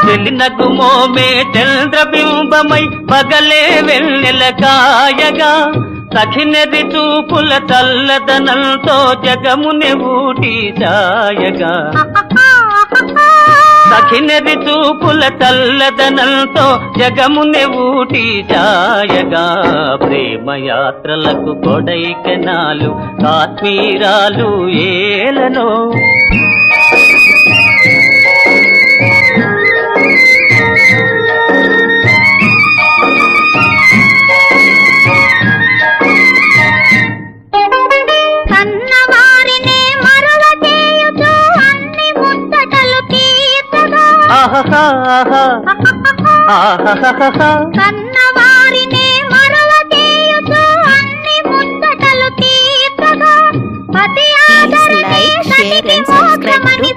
తెలినగు మోమే చంద్రబింబమై పగలే వెన్నెల కాయగా సఖినెరి చూపుల చల్లదనంతో జగముని ఊటి ఛాయగా సఖినెరి చూపుల చల్లదనంతో జగముని ఊటి ఛాయగా ప్రేమయాత్రలకు కొడైకెనాలు కాశ్మీరాలు ఏలనో కన్నవారినే మరల చేయుచు అన్ని ముచ్చటలు తీర్చగా పతి ఆదరణే సతికి మోక్షమని